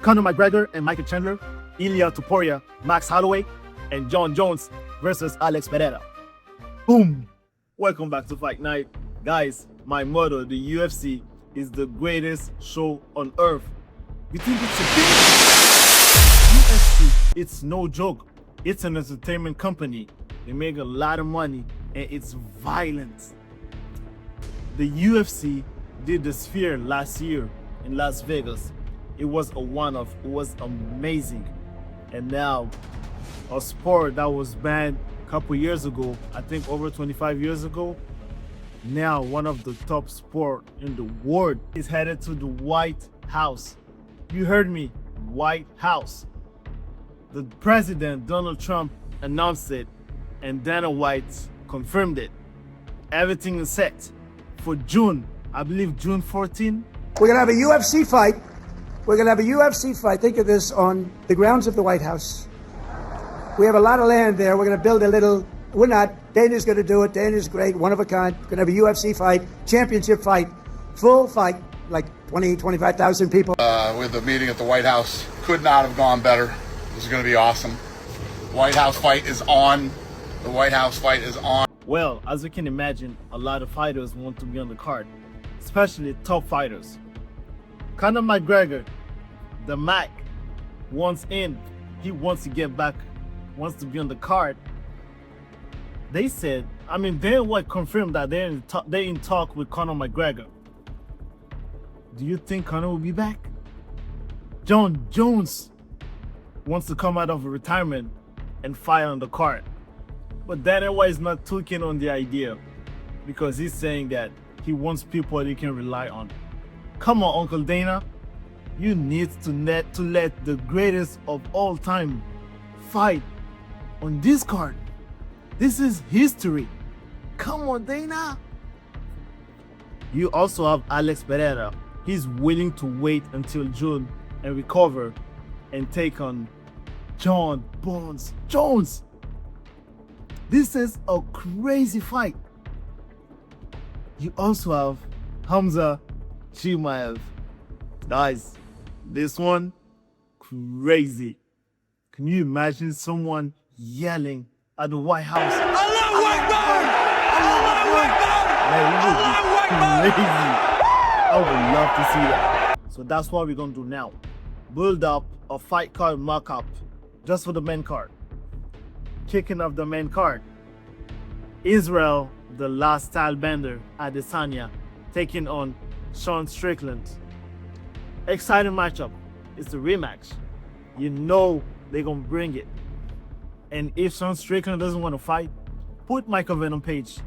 Conor McGregor and Michael Chandler, Ilya Topuria, Max Holloway, and John Jones versus Alex Pereira. Boom! Welcome back to Fight Night. Guys, my motto, the UFC is the greatest show on earth. You think it's a thing? UFC, it's no joke. It's an entertainment company. They make a lot of money and it's violent. The UFC did the Sphere last year in Las Vegas. It was a one-off. It was amazing. And now, a sport that was banned a couple years ago, I think over 25 years ago, now one of the top sport in the world is headed to the White House. You heard me, White House. The president, Donald Trump, announced it, and Dana White confirmed it. Everything is set for June, I believe June 14. We're going to have a UFC fight. We're going to have a UFC fight. Think of this, on the grounds of the White House. We have a lot of land there. We're going to build a little. We're not. Dana's going to do it. Dana's great, one of a kind. We're going to have a UFC fight, championship fight, full fight, like 20, 25,000 people. With the meeting at the White House, could not have gone better. This is going to be awesome. White House fight is on. The White House fight is on. Well, as you can imagine, a lot of fighters want to be on the card, especially top fighters. Conor McGregor, the Mac, wants in. He wants to get back, wants to be on the card. They said, Dana White confirmed that they're in talk with Conor McGregor. Do you think Conor will be back? John Jones wants to come out of retirement and fight on the card. But Dana White is not too keen on the idea because he's saying that he wants people he can rely on. Come on, Uncle Dana. You need to let the greatest of all time fight on this card. This is history. Come on, Dana. You also have Alex Pereira. He's willing to wait until June and recover and take on John Bones Jones. This is a crazy fight. You also have Hamza Chimaev. Guys, this one, crazy. Can you imagine someone yelling at the White House? Allahu Akbar! Allahu Akbar! Man, it would be crazy. I would love to see that. So that's what we're gonna do now. Build up a fight card mock-up just for the main card. Kicking off the main card, Israel, the last style bender, Adesanya, taking on Sean Strickland. Exciting matchup. It's a rematch. You know they're gonna bring it. And if Sean Strickland doesn't want to fight, put Michael Venom Page.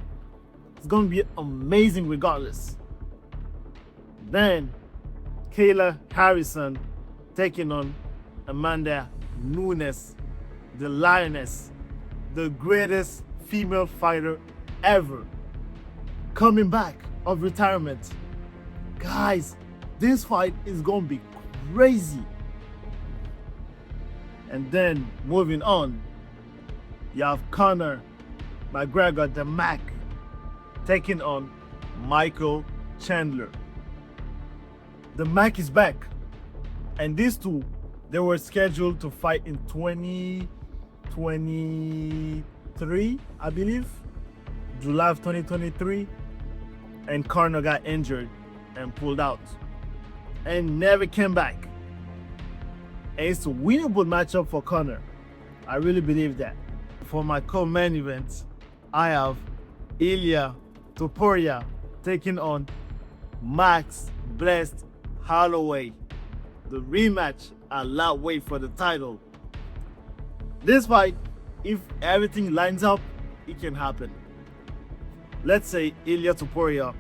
It's gonna be amazing regardless. Then Kayla Harrison taking on Amanda Nunes, the Lioness, the greatest female fighter ever, coming back of retirement. Guys, this fight is gonna be crazy. And then moving on, you have Conor McGregor, the Mac, taking on Michael Chandler. The Mac is back, and these two, they were scheduled to fight in 2023, I believe, July of 2023, and Conor got injured and pulled out and never came back. And it's a winnable matchup for Conor. I really believe that. For my co-main event, I have Ilya Topuria taking on Max Blessed Holloway. The rematch at lightweight for the title. This fight, if everything lines up, it can happen. Let's say Ilya Topuria.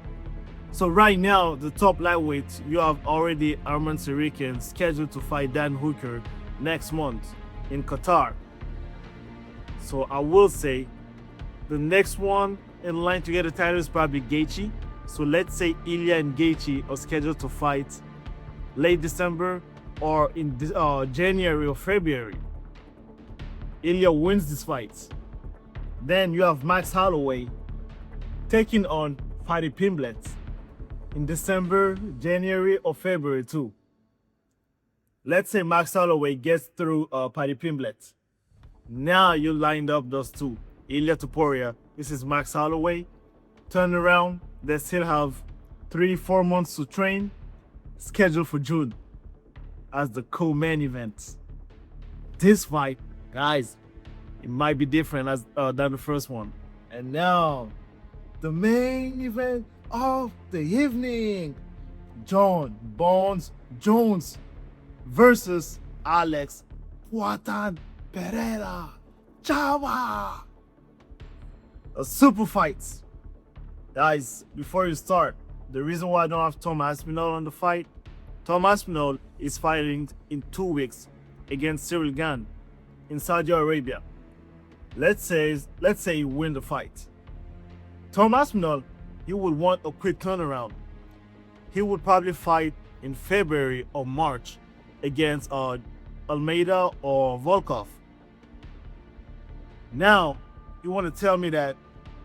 So right now, the top lightweight, you have already Arman Tsarukyan scheduled to fight Dan Hooker next month in Qatar. So I will say the next one in line to get a title is probably Gaethje. So let's say Ilya and Gaethje are scheduled to fight late December or in January or February. Ilya wins this fight. Then you have Max Holloway taking on Paddy Pimblett in December, January or February too. Let's say Max Holloway gets through Paddy Pimblett. Now you lined up those two. Ilia Topuria, this is Max Holloway. Turn around, they still have 3-4 months to train. Scheduled for June as the co-main event. This fight, guys, it might be different as than the first one. And now, the main event of the evening. John Bones Jones versus Alex Poatan Pereira. Chava! A super fight. Guys, before you start, the reason why I don't have Tom Aspinall on the fight, Tom Aspinall is fighting in 2 weeks against Cyril Gane in Saudi Arabia. Let's say you win the fight. Tom Aspinall, he would want a quick turnaround. He would probably fight in February or March against Almeida or Volkov. Now, you want to tell me that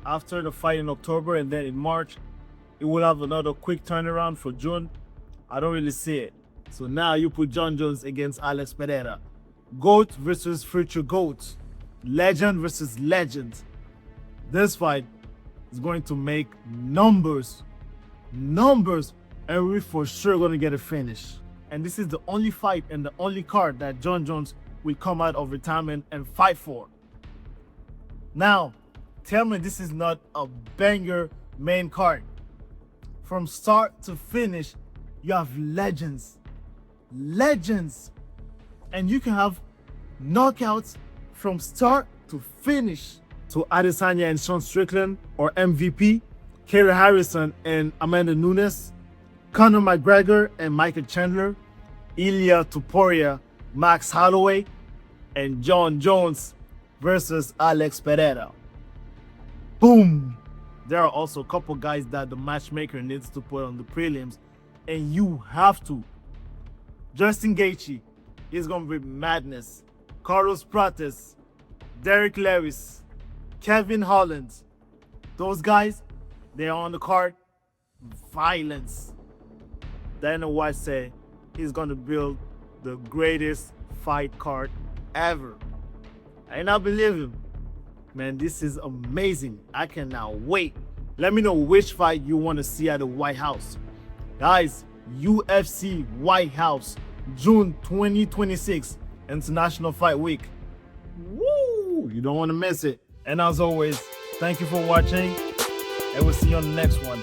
after the fight in October and then in March, it will have another quick turnaround for June? I don't really see it. So now you put John Jones against Alex Pereira. GOAT versus future GOAT. Legend versus legend. This fight is going to make numbers. Numbers. And we're for sure going to get a finish. And this is the only fight and the only card that John Jones will come out of retirement and fight for. Now, tell me this is not a banger main card. From start to finish, you have legends. Legends. And you can have knockouts from start to finish. So Adesanya and Sean Strickland, or MVP, Kayla Harrison and Amanda Nunes, Conor McGregor and Michael Chandler, Ilia Topuria, Max Holloway, and John Jones versus Alex Pereira. Boom! There are also a couple guys that the matchmaker needs to put on the prelims, and you have to. Justin Gaethje is going to be madness. Carlos Prates, Derek Lewis, Kevin Holland. Those guys, they are on the card. Violence. Dana White said he's going to build the greatest fight card ever. And I believe him. Man, this is amazing. I cannot wait. Let me know which fight you want to see at the White House. Guys, UFC White House, June 2026, International Fight Week. Woo! You don't want to miss it. And as always, thank you for watching, and we'll see you on the next one.